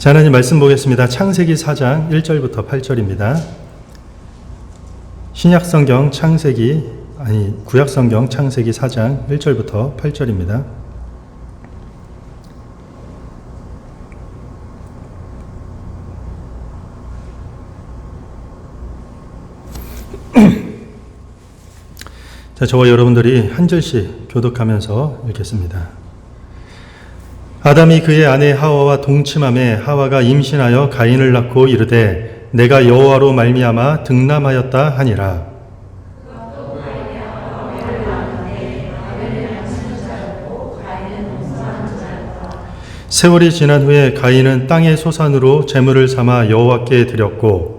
자, 하나님 말씀 보겠습니다. 창세기 4장 1절부터 8절입니다. 신약성경 구약성경 창세기 4장 1절부터 8절입니다. 자, 저와 여러분들이 한 절씩 교독하면서 읽겠습니다. 아담이 그의 아내 하와와 동침함에 하와가 임신하여 가인을 낳고 이르되 내가 여호와로 말미암아 득남하였다 하니라. 세월이 지난 후에 가인은 땅의 소산으로 제물을 삼아 여호와께 드렸고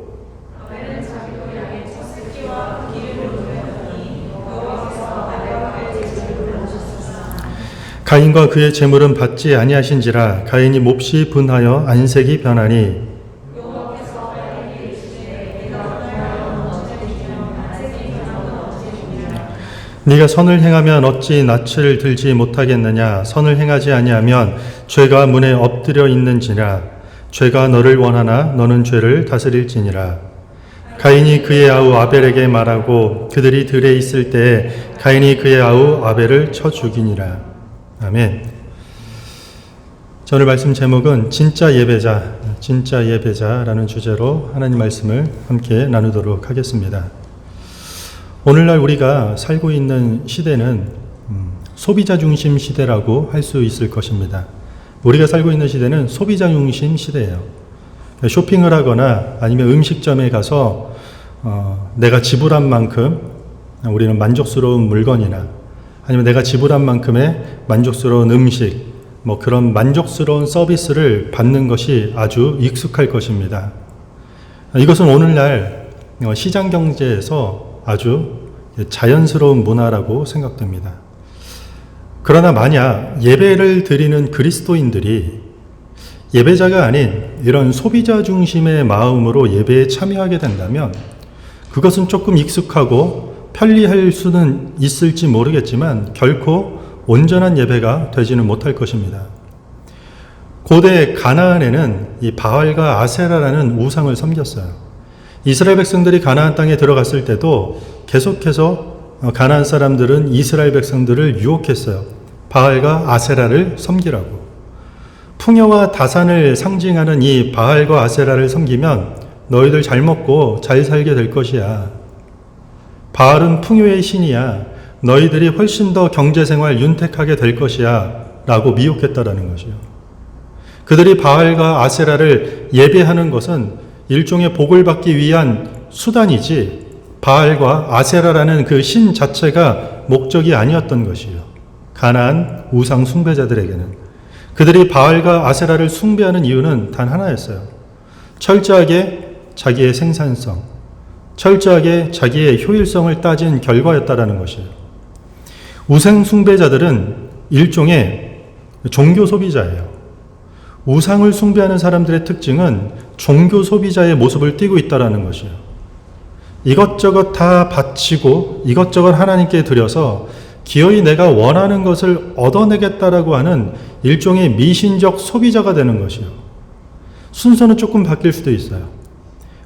가인과 그의 제물은 받지 아니하신지라. 가인이 몹시 분하여 안색이 변하니 네가 선을 행하면 어찌 낯을 들지 못하겠느냐. 선을 행하지 아니하면 죄가 문에 엎드려 있는지라. 죄가 너를 원하나 너는 죄를 다스릴지니라. 가인이 그의 아우 아벨에게 말하고 그들이 들에 있을 때에 가인이 그의 아우 아벨을 쳐 죽이니라. 아멘. 오늘 말씀 제목은 진짜 예배자라는 주제로 하나님 말씀을 함께 나누도록 하겠습니다. 오늘날 우리가 살고 있는 시대는 소비자 중심 시대라고 할 수 있을 것입니다. 우리가 살고 있는 시대는 소비자 중심 시대예요. 쇼핑을 하거나 아니면 음식점에 가서 내가 지불한 만큼 우리는 만족스러운 물건이나 아니면 내가 지불한 만큼의 만족스러운 음식, 그런 만족스러운 서비스를 받는 것이 아주 익숙할 것입니다. 이것은 오늘날 시장 경제에서 아주 자연스러운 문화라고 생각됩니다. 그러나 만약 예배를 드리는 그리스도인들이 예배자가 아닌 이런 소비자 중심의 마음으로 예배에 참여하게 된다면 그것은 조금 익숙하고 편리할 수는 있을지 모르겠지만 결코 온전한 예배가 되지는 못할 것입니다. 고대 가나안에는 이 바알과 아세라라는 우상을 섬겼어요. 이스라엘 백성들이 가나안 땅에 들어갔을 때도 계속해서 가나안 사람들은 이스라엘 백성들을 유혹했어요. 바알과 아세라를 섬기라고. 풍요와 다산을 상징하는 이 바알과 아세라를 섬기면 너희들 잘 먹고 잘 살게 될 것이야. 바알은 풍요의 신이야. 너희들이 훨씬 더 경제생활 윤택하게 될 것이야. 라고 미혹했다라는 것이요. 그들이 바알과 아세라를 예배하는 것은 일종의 복을 받기 위한 수단이지 바알과 아세라라는 그 신 자체가 목적이 아니었던 것이요. 가나안 우상 숭배자들에게는 그들이 바알과 아세라를 숭배하는 이유는 단 하나였어요. 철저하게 자기의 생산성, 철저하게 자기의 효율성을 따진 결과였다라는 것이에요. 우상 숭배자들은 일종의 종교 소비자예요. 우상을 숭배하는 사람들의 특징은 종교 소비자의 모습을 띠고 있다라는 것이에요. 이것저것 다 바치고 이것저것 하나님께 드려서 기어이 내가 원하는 것을 얻어내겠다라고 하는 일종의 미신적 소비자가 되는 것이에요. 순서는 조금 바뀔 수도 있어요.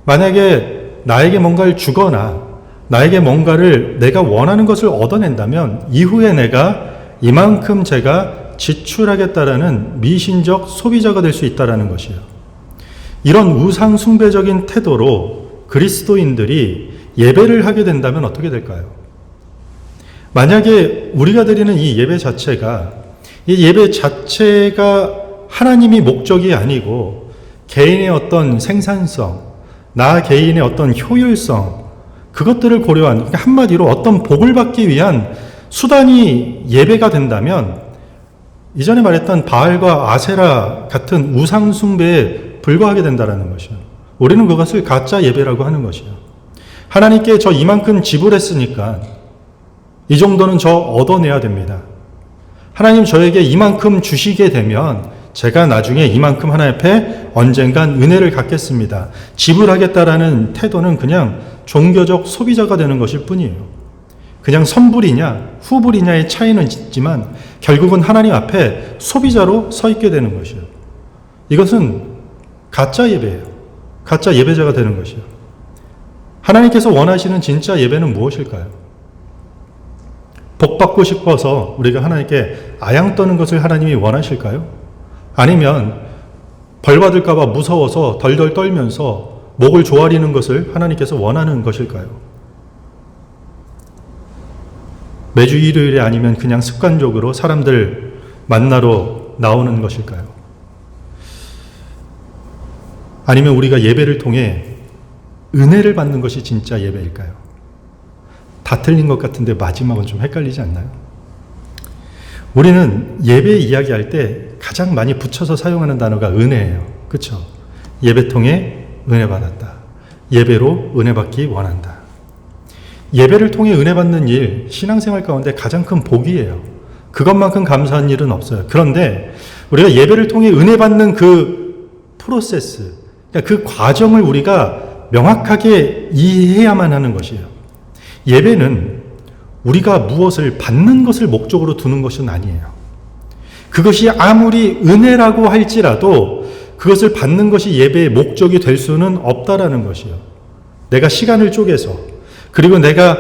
만약에 나에게 뭔가를 주거나 나에게 뭔가를 내가 원하는 것을 얻어낸다면 이후에 내가 이만큼 제가 지출하겠다라는 미신적 소비자가 될 수 있다라는 것이에요. 이런 우상 숭배적인 태도로 그리스도인들이 예배를 하게 된다면 어떻게 될까요? 만약에 우리가 드리는 이 예배 자체가 하나님이 목적이 아니고 개인의 어떤 생산성, 나 개인의 어떤 효율성, 그것들을 고려한, 그러니까 한마디로 어떤 복을 받기 위한 수단이 예배가 된다면 이전에 말했던 바알과 아세라 같은 우상 숭배에 불과하게 된다는 것이요. 우리는 그것을 가짜 예배라고 하는 것이요. 하나님께 저 이만큼 지불했으니까 이 정도는 저 얻어내야 됩니다. 하나님 저에게 이만큼 주시게 되면 제가 나중에 이만큼 하나님 앞에 언젠간 은혜를 갚겠습니다. 지불하겠다라는 태도는 그냥 종교적 소비자가 되는 것일 뿐이에요. 그냥 선불이냐 후불이냐의 차이는 있지만 결국은 하나님 앞에 소비자로 서 있게 되는 것이에요. 이것은 가짜 예배예요. 가짜 예배자가 되는 것이요. 하나님께서 원하시는 진짜 예배는 무엇일까요? 복 받고 싶어서 우리가 하나님께 아양 떠는 것을 하나님이 원하실까요? 아니면 벌 받을까 봐 무서워서 덜덜 떨면서 목을 조아리는 것을 하나님께서 원하는 것일까요? 매주 일요일에 아니면 그냥 습관적으로 사람들 만나러 나오는 것일까요? 아니면 우리가 예배를 통해 은혜를 받는 것이 진짜 예배일까요? 다 틀린 것 같은데 마지막은 좀 헷갈리지 않나요? 우리는 예배 이야기할 때 가장 많이 붙여서 사용하는 단어가 은혜예요. 그렇죠? 예배 통해 은혜 받았다. 예배로 은혜 받기 원한다. 예배를 통해 은혜 받는 일, 신앙생활 가운데 가장 큰 복이에요. 그것만큼 감사한 일은 없어요. 그런데 우리가 예배를 통해 은혜 받는 그 프로세스, 그러니까 그 과정을 우리가 명확하게 이해해야만 하는 것이에요. 예배는 우리가 무엇을 받는 것을 목적으로 두는 것은 아니에요. 그것이 아무리 은혜라고 할지라도 그것을 받는 것이 예배의 목적이 될 수는 없다라는 것이에요. 내가 시간을 쪼개서, 그리고 내가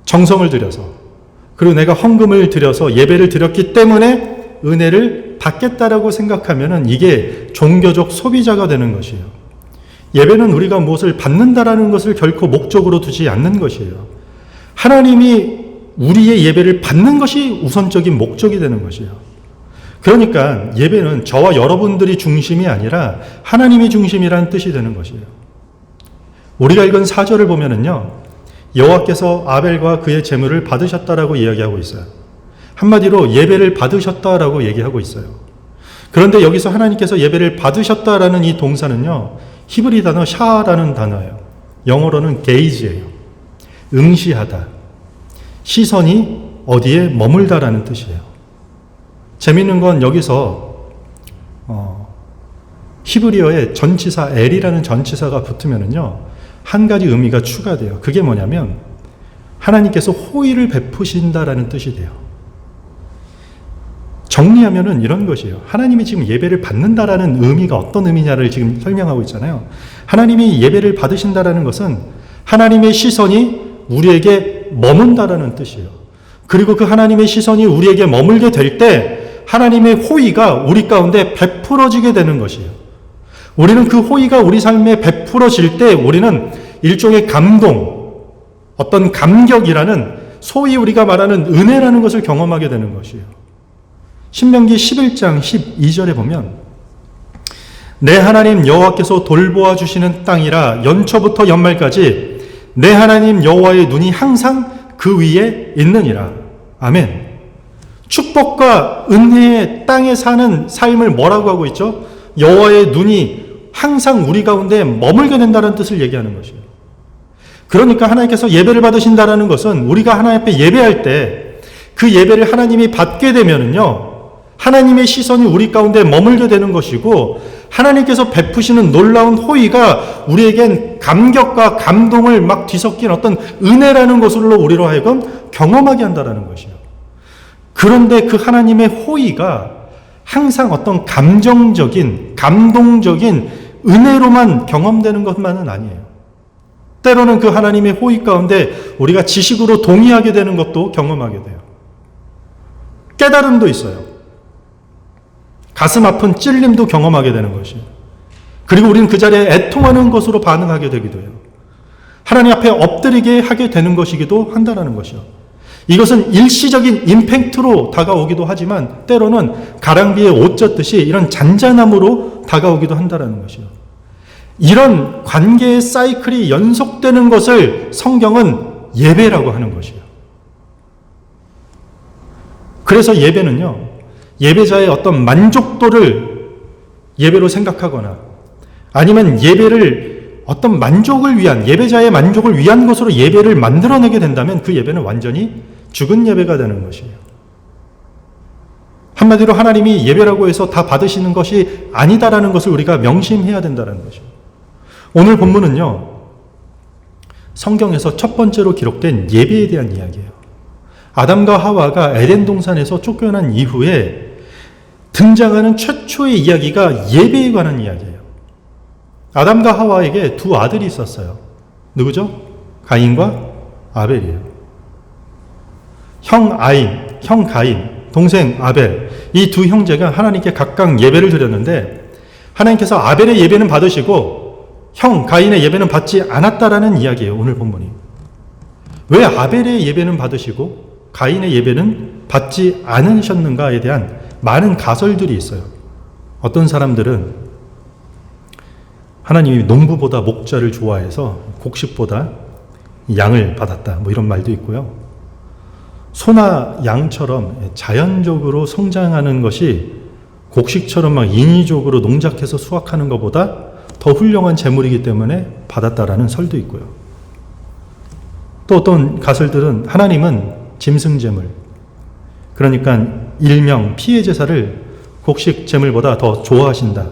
정성을 들여서, 그리고 내가 헌금을 들여서 예배를 드렸기 때문에 은혜를 받겠다라고 생각하면은 이게 종교적 소비자가 되는 것이에요. 예배는 우리가 무엇을 받는다라는 것을 결코 목적으로 두지 않는 것이에요. 하나님이 우리의 예배를 받는 것이 우선적인 목적이 되는 것이에요. 그러니까 예배는 저와 여러분들이 중심이 아니라 하나님이 중심이라는 뜻이 되는 것이에요. 우리가 읽은 4절을 보면은요, 여호와께서 아벨과 그의 제물을 받으셨다라고 이야기하고 있어요. 한마디로 예배를 받으셨다라고 얘기하고 있어요. 그런데 여기서 하나님께서 예배를 받으셨다라는 이 동사는요, 히브리 단어 샤라는 단어예요. 영어로는 게이지예요. 응시하다. 시선이 어디에 머물다라는 뜻이에요. 재미있는 건 여기서 히브리어에 전치사 엘이라는 전치사가 붙으면은요, 한 가지 의미가 추가돼요. 그게 뭐냐면 하나님께서 호의를 베푸신다라는 뜻이 돼요. 정리하면은 이런 것이에요. 하나님이 지금 예배를 받는다라는 의미가 어떤 의미냐를 지금 설명하고 있잖아요. 하나님이 예배를 받으신다라는 것은 하나님의 시선이 우리에게 머문다라는 뜻이에요. 그리고 그 하나님의 시선이 우리에게 머물게 될 때 하나님의 호의가 우리 가운데 베풀어지게 되는 것이에요. 우리는 그 호의가 우리 삶에 베풀어질 때 우리는 일종의 감동, 어떤 감격이라는 소위 우리가 말하는 은혜라는 것을 경험하게 되는 것이에요. 신명기 11장 12절에 보면 내 하나님 여호와께서 돌보아 주시는 땅이라 연초부터 연말까지 내 하나님 여호와의 눈이 항상 그 위에 있느니라. 아멘. 축복과 은혜의 땅에 사는 삶을 뭐라고 하고 있죠? 여호와의 눈이 항상 우리 가운데 머물게 된다는 뜻을 얘기하는 것이에요. 그러니까 하나님께서 예배를 받으신다는 것은 우리가 하나님 앞에 예배할 때 그 예배를 하나님이 받게 되면은요, 하나님의 시선이 우리 가운데 머물게 되는 것이고 하나님께서 베푸시는 놀라운 호의가 우리에겐 감격과 감동을 막 뒤섞인 어떤 은혜라는 것으로 우리로 하여금 경험하게 한다는 것이에요. 그런데 그 하나님의 호의가 항상 어떤 감정적인, 감동적인 은혜로만 경험되는 것만은 아니에요. 때로는 그 하나님의 호의 가운데 우리가 지식으로 동의하게 되는 것도 경험하게 돼요. 깨달음도 있어요. 가슴 아픈 찔림도 경험하게 되는 것이에요. 그리고 우리는 그 자리에 애통하는 것으로 반응하게 되기도 해요. 하나님 앞에 엎드리게 하게 되는 것이기도 한다는 것이요. 이것은 일시적인 임팩트로 다가오기도 하지만 때로는 가랑비에 옷 젖듯이 이런 잔잔함으로 다가오기도 한다는 것이요. 이런 관계의 사이클이 연속되는 것을 성경은 예배라고 하는 것이에요. 그래서 예배는요, 예배자의 어떤 만족도를 예배로 생각하거나 아니면 예배를 어떤 만족을 위한, 예배자의 만족을 위한 것으로 예배를 만들어내게 된다면 그 예배는 완전히 죽은 예배가 되는 것이에요. 한마디로 하나님이 예배라고 해서 다 받으시는 것이 아니다라는 것을 우리가 명심해야 된다는 것이에요. 오늘 본문은요, 성경에서 첫 번째로 기록된 예배에 대한 이야기예요. 아담과 하와가 에덴 동산에서 쫓겨난 이후에 등장하는 최초의 이야기가 예배에 관한 이야기예요. 아담과 하와에게 두 아들이 있었어요. 누구죠? 가인과 아벨이에요. 형 가인, 동생 아벨, 이 두 형제가 하나님께 각각 예배를 드렸는데 하나님께서 아벨의 예배는 받으시고 형 가인의 예배는 받지 않았다라는 이야기예요. 오늘 본문이. 왜 아벨의 예배는 받으시고 가인의 예배는 받지 않으셨는가에 대한 많은 가설들이 있어요. 어떤 사람들은 하나님이 농부보다 목자를 좋아해서 곡식보다 양을 받았다, 뭐 이런 말도 있고요. 소나 양처럼 자연적으로 성장하는 것이 곡식처럼 막 인위적으로 농작해서 수확하는 것보다 더 훌륭한 재물이기 때문에 받았다라는 설도 있고요. 또 어떤 가설들은 하나님은 짐승재물, 그러니까 일명 피해 제사를 곡식 재물보다 더 좋아하신다,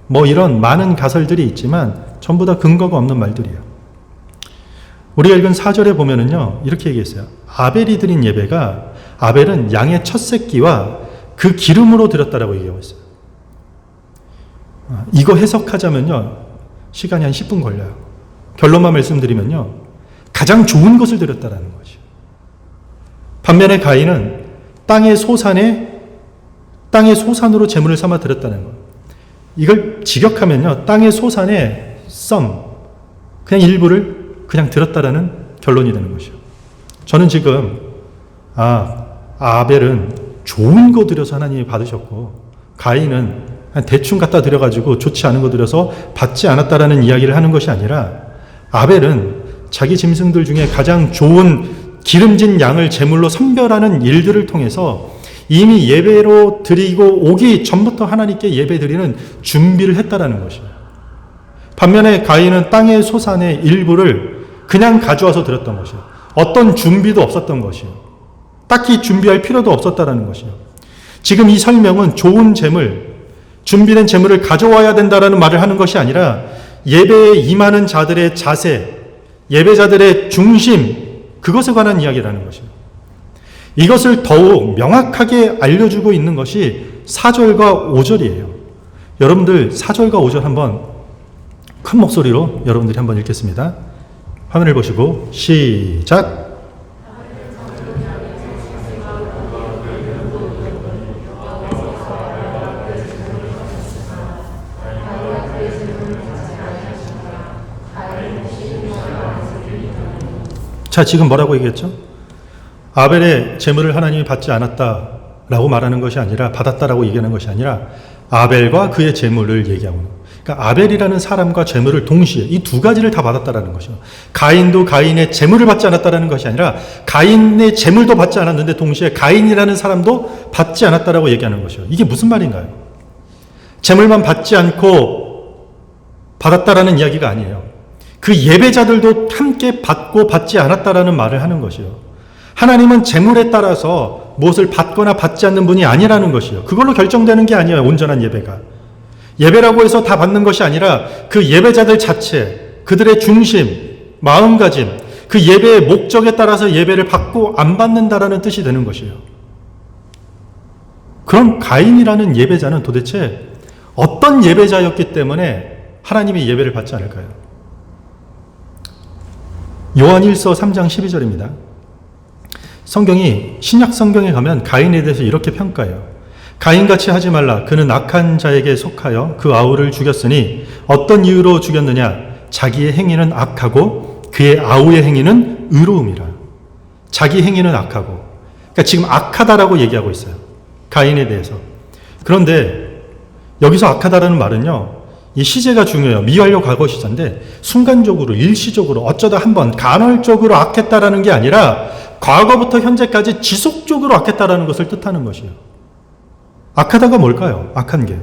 뭐 이런 많은 가설들이 있지만 전부 다 근거가 없는 말들이에요. 우리가 읽은 4절에 보면은요, 이렇게 얘기했어요. 아벨이 드린 예배가, 아벨은 양의 첫 새끼와 그 기름으로 드렸다라고 얘기하고 있어요. 이거 해석하자면요, 시간이 한 10분 걸려요. 결론만 말씀드리면요, 가장 좋은 것을 드렸다라는 거죠. 반면에 가인은 땅의 소산으로 제물을 삼아 드렸다는 거예요. 이걸 직역하면요, 땅의 소산의 그냥 일부를 그냥 들었다라는 결론이 되는 것이요. 저는 지금 아벨은 좋은 거 드려서 하나님이 받으셨고 가인은 대충 갖다 드려가지고 좋지 않은 거 드려서 받지 않았다라는 이야기를 하는 것이 아니라, 아벨은 자기 짐승들 중에 가장 좋은 기름진 양을 제물로 선별하는 일들을 통해서 이미 예배로 드리고 오기 전부터 하나님께 예배 드리는 준비를 했다라는 것이에요. 반면에 가인은 땅의 소산의 일부를 그냥 가져와서 드렸던 것이에요. 어떤 준비도 없었던 것이에요. 딱히 준비할 필요도 없었다라는 것이에요. 지금 이 설명은 좋은 재물, 준비된 재물을 가져와야 된다라는 말을 하는 것이 아니라 예배에 임하는 자들의 자세, 예배자들의 중심, 그것에 관한 이야기라는 것이에요. 이것을 더욱 명확하게 알려주고 있는 것이 4절과 5절이에요. 여러분들 4절과 5절 한번 큰 목소리로 여러분들이 한번 읽겠습니다. 화면을 보시고 시작. 자, 지금 뭐라고 얘기했죠? 아벨의 제물을 하나님이 받지 않았다라고 말하는 것이 아니라, 받았다라고 얘기하는 것이 아니라 아벨과 그의 제물을 얘기하고 있는 거예요. 그러니까 아벨이라는 사람과 제물을 동시에 이 두 가지를 다 받았다라는 것이죠. 가인도 가인의 제물을 받지 않았다라는 것이 아니라 가인의 제물도 받지 않았는데 동시에 가인이라는 사람도 받지 않았다라고 얘기하는 것이죠. 이게 무슨 말인가요? 제물만 받지 않고 받았다라는 이야기가 아니에요. 그 예배자들도 함께 받고 받지 않았다라는 말을 하는 것이요. 하나님은 제물에 따라서 무엇을 받거나 받지 않는 분이 아니라는 것이요. 그걸로 결정되는 게 아니에요. 온전한 예배가. 예배라고 해서 다 받는 것이 아니라 그 예배자들 자체, 그들의 중심, 마음가짐, 그 예배의 목적에 따라서 예배를 받고 안 받는다라는 뜻이 되는 것이에요. 그럼 가인이라는 예배자는 도대체 어떤 예배자였기 때문에 하나님의 예배를 받지 않을까요? 요한1서 3장 12절입니다. 성경이, 신약 성경에 가면 가인에 대해서 이렇게 평가해요. 가인같이 하지 말라. 그는 악한 자에게 속하여 그 아우를 죽였으니 어떤 이유로 죽였느냐? 자기의 행위는 악하고 그의 아우의 행위는 의로움이라. 자기 행위는 악하고. 그러니까 지금 악하다라고 얘기하고 있어요. 가인에 대해서. 그런데 여기서 악하다라는 말은요, 이 시제가 중요해요. 미완료 과거 시제인데 순간적으로, 일시적으로, 어쩌다 한번 간헐적으로 악했다라는 게 아니라 과거부터 현재까지 지속적으로 악했다라는 것을 뜻하는 것이에요. 악하다가 뭘까요? 악한 게.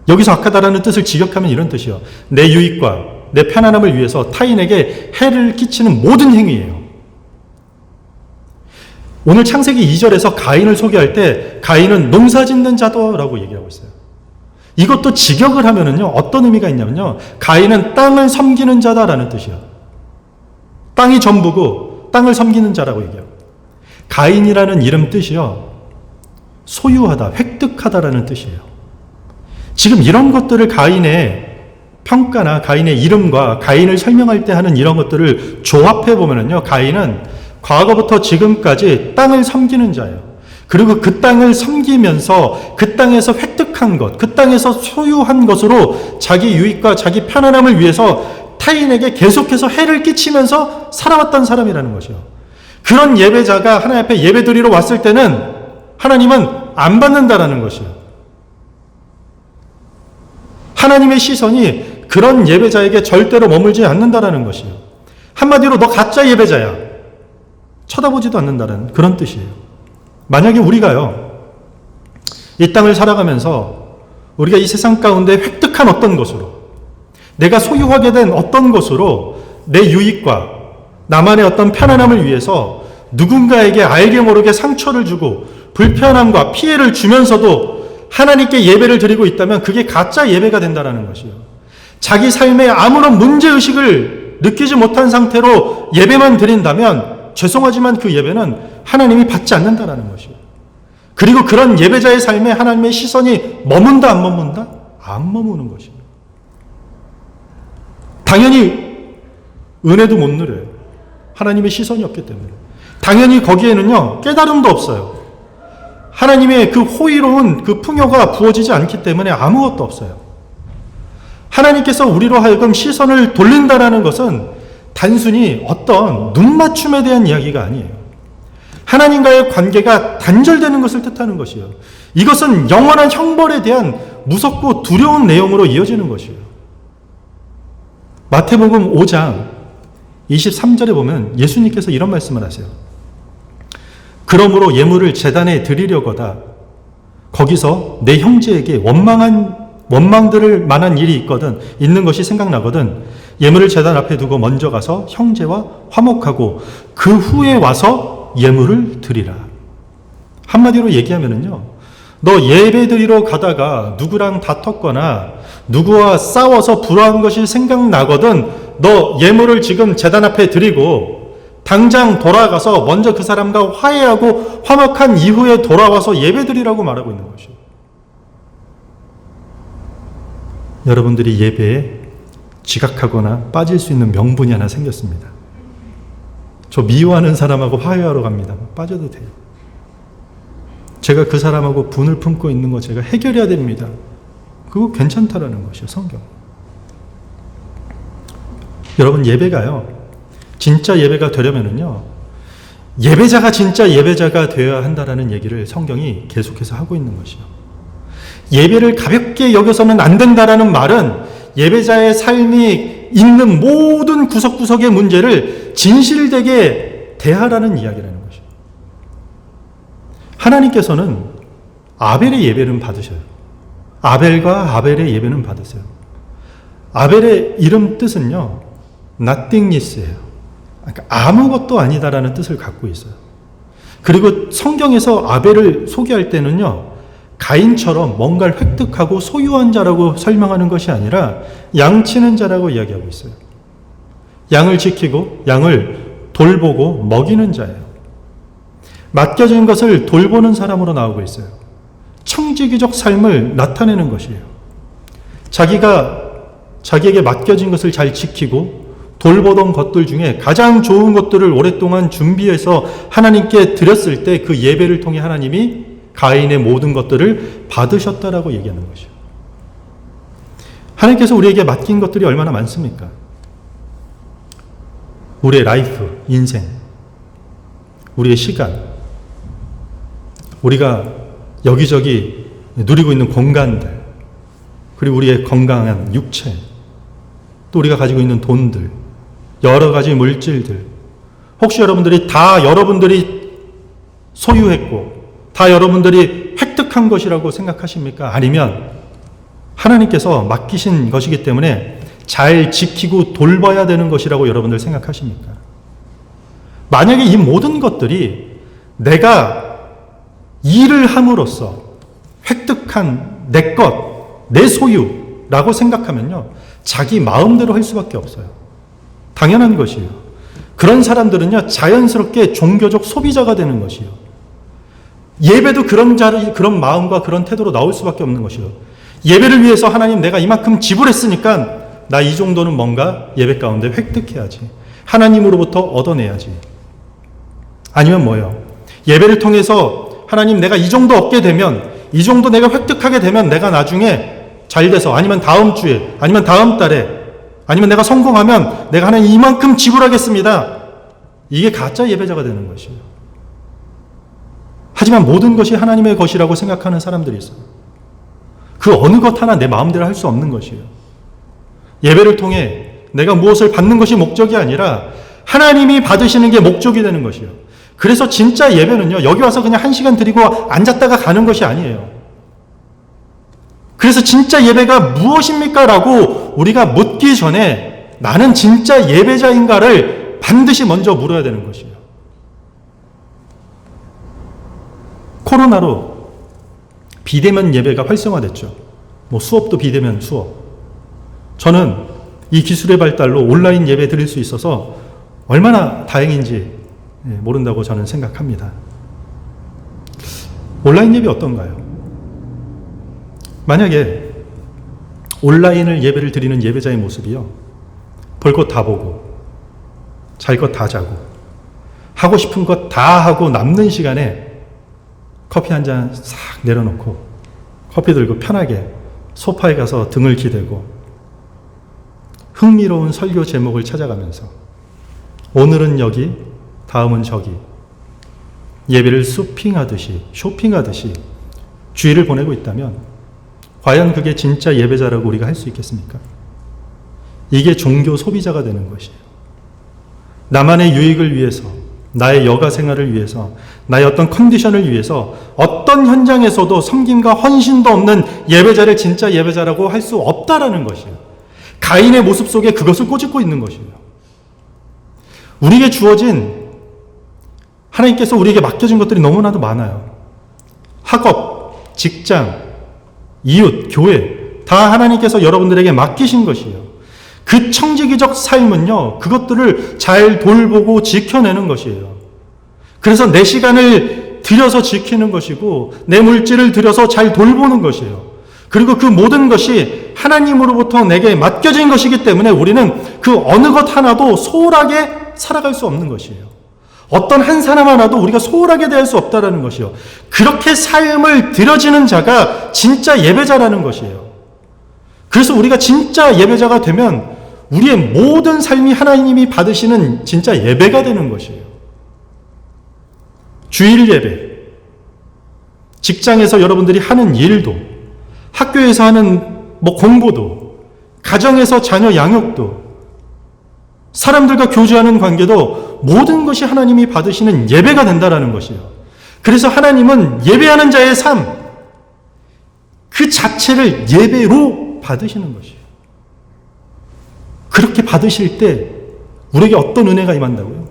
여기서 악하다라는 뜻을 직역하면 이런 뜻이에요. 내 유익과 내 편안함을 위해서 타인에게 해를 끼치는 모든 행위예요. 오늘 창세기 2절에서 가인을 소개할 때 가인은 농사짓는 자도라고 얘기하고 있어요. 이것도 직역을 하면은요, 어떤 의미가 있냐면요, 가인은 땅을 섬기는 자다라는 뜻이에요. 땅이 전부고 땅을 섬기는 자라고 얘기해요. 가인이라는 이름 뜻이요, 소유하다, 획득하다라는 뜻이에요. 지금 이런 것들을 가인의 평가나 가인의 이름과 가인을 설명할 때 하는 이런 것들을 조합해 보면은요, 가인은 과거부터 지금까지 땅을 섬기는 자예요. 그리고 그 땅을 섬기면서 그 땅에서 획득한 것, 그 땅에서 소유한 것으로 자기 유익과 자기 편안함을 위해서 타인에게 계속해서 해를 끼치면서 살아왔던 사람이라는 것이요. 그런 예배자가 하나님 앞에 예배드리러 왔을 때는 하나님은 안 받는다라는 것이요. 하나님의 시선이 그런 예배자에게 절대로 머물지 않는다라는 것이요. 한마디로 너 가짜 예배자야. 쳐다보지도 않는다는 그런 뜻이에요. 만약에 우리가요, 이 땅을 살아가면서 우리가 이 세상 가운데 획득한 어떤 것으로, 내가 소유하게 된 어떤 것으로 내 유익과 나만의 어떤 편안함을 위해서 누군가에게 알게 모르게 상처를 주고 불편함과 피해를 주면서도 하나님께 예배를 드리고 있다면 그게 가짜 예배가 된다는 것이요. 자기 삶에 아무런 문제의식을 느끼지 못한 상태로 예배만 드린다면 죄송하지만 그 예배는 하나님이 받지 않는다는 것이요. 그리고 그런 예배자의 삶에 하나님의 시선이 머문다 안 머문다? 안 머무는 것이요. 당연히 은혜도 못 누려요. 하나님의 시선이 없기 때문에. 당연히 거기에는요, 깨달음도 없어요. 하나님의 그 호의로운 그 풍요가 부어지지 않기 때문에 아무것도 없어요. 하나님께서 우리로 하여금 시선을 돌린다라는 것은 단순히 어떤 눈맞춤에 대한 이야기가 아니에요. 하나님과의 관계가 단절되는 것을 뜻하는 것이에요. 이것은 영원한 형벌에 대한 무섭고 두려운 내용으로 이어지는 것이에요. 마태복음 5장 23절에 보면 예수님께서 이런 말씀을 하세요. 그러므로 예물을 제단에 드리려거다 거기서 내 형제에게 원망들을 만한 일이 있는 것이 생각나거든 예물을 제단 앞에 두고 먼저 가서 형제와 화목하고 그 후에 와서 예물을 드리라. 한마디로 얘기하면은요, 너 예배 드리러 가다가 누구랑 다퉜거나 누구와 싸워서 불화한 것이 생각나거든 너 예물을 지금 제단 앞에 드리고 당장 돌아가서 먼저 그 사람과 화해하고 화목한 이후에 돌아와서 예배 드리라고 말하고 있는 것이에요. 여러분들이 예배에 지각하거나 빠질 수 있는 명분이 하나 생겼습니다. 저 미워하는 사람하고 화해하러 갑니다. 빠져도 돼요. 제가 그 사람하고 분을 품고 있는 거 제가 해결해야 됩니다. 그거 괜찮다라는 것이요, 성경. 여러분, 예배가요, 진짜 예배가 되려면은요, 예배자가 진짜 예배자가 되어야 한다라는 얘기를 성경이 계속해서 하고 있는 것이요. 예배를 가볍게 여겨서는 안 된다라는 말은 예배자의 삶이 있는 모든 구석구석의 문제를 진실되게 대하라는 이야기라는 것이요. 하나님께서는 아벨의 예배는 받으셔요. 아벨과 아벨의 예배는 받으세요. 아벨의 이름 뜻은요, nothingness예요. 그러니까 아무것도 아니다라는 뜻을 갖고 있어요. 그리고 성경에서 아벨을 소개할 때는요, 가인처럼 뭔가를 획득하고 소유한 자라고 설명하는 것이 아니라 양치는 자라고 이야기하고 있어요. 양을 지키고 양을 돌보고 먹이는 자예요. 맡겨진 것을 돌보는 사람으로 나오고 있어요. 청지기적 삶을 나타내는 것이에요. 자기에게 맡겨진 것을 잘 지키고 돌보던 것들 중에 가장 좋은 것들을 오랫동안 준비해서 하나님께 드렸을 때 그 예배를 통해 하나님이 가인의 모든 것들을 받으셨다라고 얘기하는 것이요. 하나님께서 우리에게 맡긴 것들이 얼마나 많습니까? 우리의 라이프, 인생, 우리의 시간, 우리가 여기저기 누리고 있는 공간들, 그리고 우리의 건강한 육체, 또 우리가 가지고 있는 돈들, 여러 가지 물질들, 혹시 여러분들이 소유했고 다 여러분들이 획득한 것이라고 생각하십니까? 아니면 하나님께서 맡기신 것이기 때문에 잘 지키고 돌봐야 되는 것이라고 여러분들 생각하십니까? 만약에 이 모든 것들이 내가 일을 함으로써 획득한 내 것, 내 소유라고 생각하면요, 자기 마음대로 할 수밖에 없어요. 당연한 것이에요. 그런 사람들은요, 자연스럽게 종교적 소비자가 되는 것이요. 예배도 그런 마음과 그런 태도로 나올 수밖에 없는 것이요. 예배를 위해서 하나님 내가 이만큼 지불했으니까 나 이 정도는 뭔가 예배 가운데 획득해야지. 하나님으로부터 얻어내야지. 아니면 뭐예요? 예배를 통해서 하나님 내가 이 정도 얻게 되면, 이 정도 내가 획득하게 되면 내가 나중에 잘 돼서, 아니면 다음 주에, 아니면 다음 달에, 아니면 내가 성공하면 내가 하나님 이만큼 지불하겠습니다. 이게 가짜 예배자가 되는 것이에요. 하지만 모든 것이 하나님의 것이라고 생각하는 사람들이 있어요. 그 어느 것 하나 내 마음대로 할 수 없는 것이에요. 예배를 통해 내가 무엇을 받는 것이 목적이 아니라 하나님이 받으시는 게 목적이 되는 것이에요. 그래서 진짜 예배는요, 여기 와서 그냥 1시간 드리고 앉았다가 가는 것이 아니에요. 그래서 진짜 예배가 무엇입니까? 라고 우리가 묻기 전에 나는 진짜 예배자인가를 반드시 먼저 물어야 되는 것이에요. 코로나로 비대면 예배가 활성화됐죠. 뭐 수업도 비대면 수업. 저는 이 기술의 발달로 온라인 예배 드릴 수 있어서 얼마나 다행인지 모른다고 저는 생각합니다. 온라인 예배 어떤가요? 만약에 온라인을 예배를 드리는 예배자의 모습이요, 볼 것 다 보고 잘 것 다 자고 하고 싶은 것 다 하고 남는 시간에 커피 한 잔 싹 내려놓고 커피 들고 편하게 소파에 가서 등을 기대고 흥미로운 설교 제목을 찾아가면서 오늘은 여기, 다음은 저기 예배를 쇼핑하듯이 주일을 보내고 있다면 과연 그게 진짜 예배자라고 우리가 할 수 있겠습니까? 이게 종교 소비자가 되는 것이에요. 나만의 유익을 위해서, 나의 여가 생활을 위해서, 나의 어떤 컨디션을 위해서 어떤 현장에서도 섬김과 헌신도 없는 예배자를 진짜 예배자라고 할 수 없다라는 것이에요. 가인의 모습 속에 그것을 꼬집고 있는 것이에요. 우리에게 주어진, 하나님께서 우리에게 맡겨진 것들이 너무나도 많아요. 학업, 직장, 이웃, 교회, 다 하나님께서 여러분들에게 맡기신 것이에요. 그 청지기적 삶은요, 그것들을 잘 돌보고 지켜내는 것이에요. 그래서 내 시간을 들여서 지키는 것이고, 내 물질을 들여서 잘 돌보는 것이에요. 그리고 그 모든 것이 하나님으로부터 내게 맡겨진 것이기 때문에 우리는 그 어느 것 하나도 소홀하게 살아갈 수 없는 것이에요. 어떤 한 사람 하나도 우리가 소홀하게 대할 수 없다라는 것이요. 그렇게 삶을 드려지는 자가 진짜 예배자라는 것이에요. 그래서 우리가 진짜 예배자가 되면 우리의 모든 삶이 하나님이 받으시는 진짜 예배가 되는 것이에요. 주일 예배, 직장에서 여러분들이 하는 일도, 학교에서 하는 공부도, 가정에서 자녀 양육도, 사람들과 교제하는 관계도 모든 것이 하나님이 받으시는 예배가 된다라는 것이에요. 그래서 하나님은 예배하는 자의 삶, 그 자체를 예배로 받으시는 것이에요. 그렇게 받으실 때 우리에게 어떤 은혜가 임한다고요?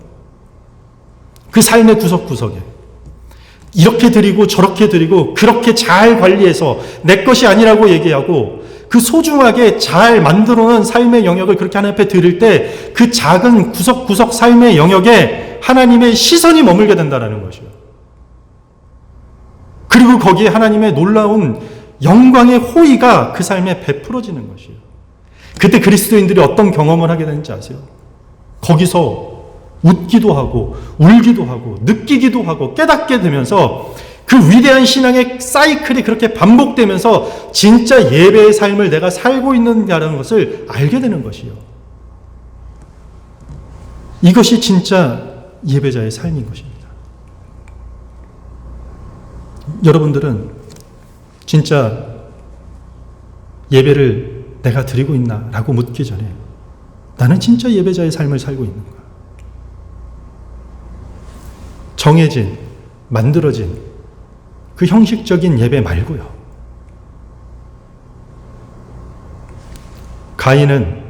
그 삶의 구석구석에 이렇게 드리고 저렇게 드리고 그렇게 잘 관리해서 내 것이 아니라고 얘기하고 그 소중하게 잘 만들어놓은 삶의 영역을 그렇게 하나님 앞에 드릴 때 그 작은 구석구석 삶의 영역에 하나님의 시선이 머물게 된다는 것이에요. 그리고 거기에 하나님의 놀라운 영광의 호의가 그 삶에 베풀어지는 것이에요. 그때 그리스도인들이 어떤 경험을 하게 되는지 아세요? 거기서 웃기도 하고 울기도 하고 느끼기도 하고 깨닫게 되면서 그 위대한 신앙의 사이클이 그렇게 반복되면서 진짜 예배의 삶을 내가 살고 있는다는 것을 알게 되는 것이요. 이것이 진짜 예배자의 삶인 것입니다. 여러분들은 진짜 예배를 내가 드리고 있나? 라고 묻기 전에 나는 진짜 예배자의 삶을 살고 있는가? 정해진, 만들어진 그 형식적인 예배 말고요. 가인은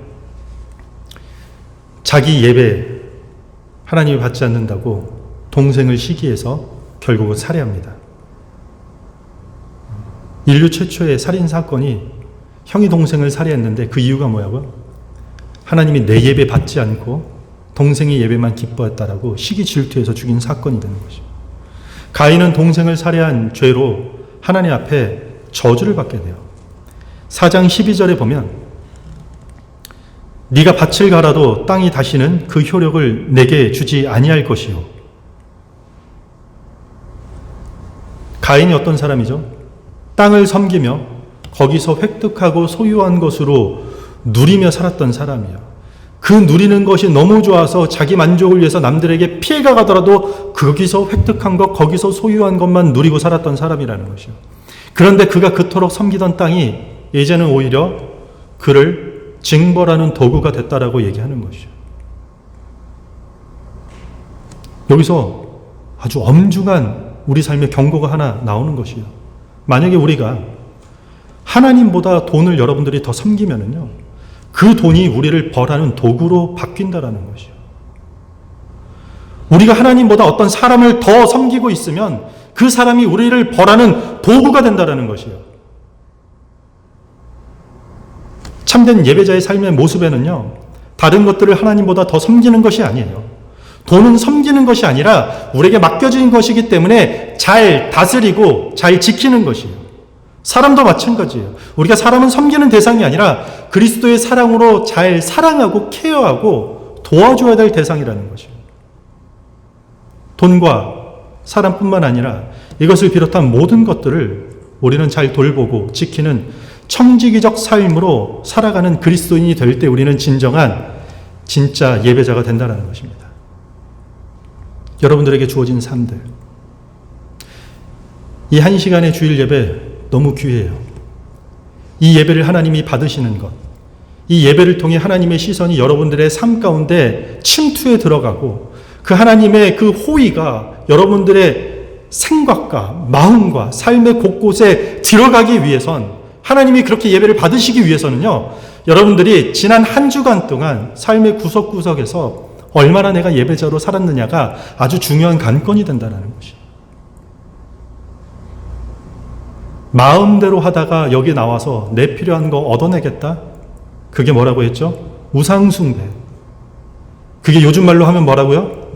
자기 예배 하나님이 받지 않는다고 동생을 시기해서 결국은 살해합니다. 인류 최초의 살인사건이 형이 동생을 살해했는데 그 이유가 뭐냐고요? 하나님이 내 예배 받지 않고 동생의 예배만 기뻐했다라고 시기 질투해서 죽인 사건이 되는 것이죠. 가인은 동생을 살해한 죄로 하나님 앞에 저주를 받게 돼요. 4장 12절에 보면 네가 밭을 갈아도 땅이 다시는 그 효력을 내게 주지 아니할 것이요. 가인이 어떤 사람이죠? 땅을 섬기며 거기서 획득하고 소유한 것으로 누리며 살았던 사람이에요. 그 누리는 것이 너무 좋아서 자기 만족을 위해서 남들에게 피해가 가더라도 거기서 획득한 것, 거기서 소유한 것만 누리고 살았던 사람이라는 것이요. 그런데 그가 그토록 섬기던 땅이 이제는 오히려 그를 징벌하는 도구가 됐다라고 얘기하는 것이죠. 여기서 아주 엄중한 우리 삶의 경고가 하나 나오는 것이요. 만약에 우리가 하나님보다 돈을 여러분들이 더 섬기면은요, 그 돈이 우리를 벌하는 도구로 바뀐다라는 것이요. 우리가 하나님보다 어떤 사람을 더 섬기고 있으면 그 사람이 우리를 벌하는 도구가 된다라는 것이요. 참된 예배자의 삶의 모습에는요, 다른 것들을 하나님보다 더 섬기는 것이 아니에요. 돈은 섬기는 것이 아니라 우리에게 맡겨진 것이기 때문에 잘 다스리고 잘 지키는 것이에요. 사람도 마찬가지예요. 우리가 사람은 섬기는 대상이 아니라 그리스도의 사랑으로 잘 사랑하고 케어하고 도와줘야 될 대상이라는 것이에요. 돈과 사람뿐만 아니라 이것을 비롯한 모든 것들을 우리는 잘 돌보고 지키는 청지기적 삶으로 살아가는 그리스도인이 될 때 우리는 진짜 예배자가 된다는 것입니다. 여러분들에게 주어진 삶들, 이 한 시간의 주일 예배 너무 귀해요. 이 예배를 하나님이 받으시는 것, 이 예배를 통해 하나님의 시선이 여러분들의 삶 가운데 침투해 들어가고 그 하나님의 그 호의가 여러분들의 생각과 마음과 삶의 곳곳에 들어가기 위해선, 하나님이 그렇게 예배를 받으시기 위해서는요, 여러분들이 지난 한 주간 동안 삶의 구석구석에서 얼마나 내가 예배자로 살았느냐가 아주 중요한 관건이 된다는 것이에요. 마음대로 하다가 여기 나와서 내 필요한 거 얻어내겠다? 그게 뭐라고 했죠? 우상숭배. 그게 요즘 말로 하면 뭐라고요?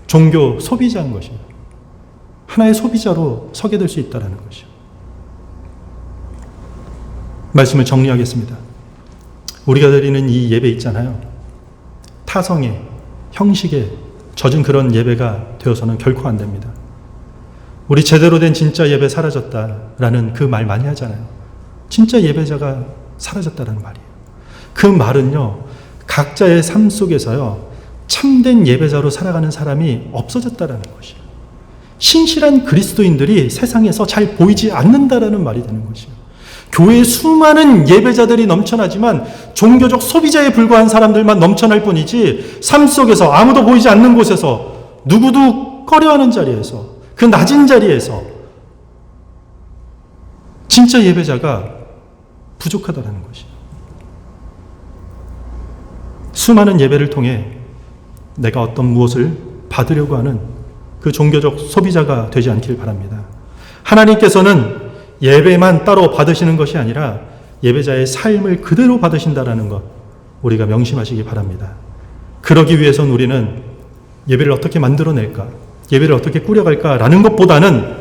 종교 소비자인 것이에요. 하나의 소비자로 서게 될 수 있다는 것이요. 말씀을 정리하겠습니다. 우리가 드리는 이 예배 있잖아요. 타성에, 형식에 젖은 그런 예배가 되어서는 결코 안 됩니다. 우리 제대로 된 진짜 예배 사라졌다라는 그 말 많이 하잖아요. 진짜 예배자가 사라졌다는 말이에요. 그 말은요, 각자의 삶 속에서요, 참된 예배자로 살아가는 사람이 없어졌다라는 것이에요. 신실한 그리스도인들이 세상에서 잘 보이지 않는다라는 말이 되는 것이에요. 교회에 수많은 예배자들이 넘쳐나지만 종교적 소비자에 불과한 사람들만 넘쳐날 뿐이지, 삶 속에서 아무도 보이지 않는 곳에서 누구도 꺼려하는 자리에서, 그 낮은 자리에서 진짜 예배자가 부족하다는 것이에요. 수많은 예배를 통해 내가 어떤 무엇을 받으려고 하는 그 종교적 소비자가 되지 않길 바랍니다. 하나님께서는 예배만 따로 받으시는 것이 아니라 예배자의 삶을 그대로 받으신다는 것, 우리가 명심하시기 바랍니다. 그러기 위해서는 우리는 예배를 어떻게 만들어낼까, 예배를 어떻게 꾸려갈까라는 것보다는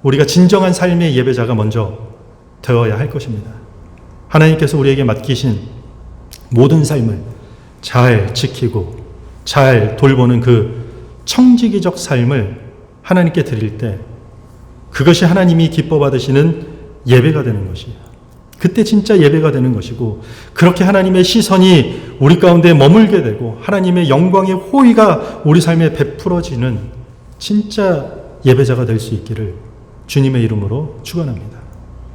우리가 진정한 삶의 예배자가 먼저 되어야 할 것입니다. 하나님께서 우리에게 맡기신 모든 삶을 잘 지키고 잘 돌보는 그 청지기적 삶을 하나님께 드릴 때, 그것이 하나님이 기뻐 받으시는 예배가 되는 것이에요. 그때 진짜 예배가 되는 것이고, 그렇게 하나님의 시선이 우리 가운데 머물게 되고 하나님의 영광의 호의가 우리 삶에 베풀어지는 진짜 예배자가 될 수 있기를 주님의 이름으로 축원합니다.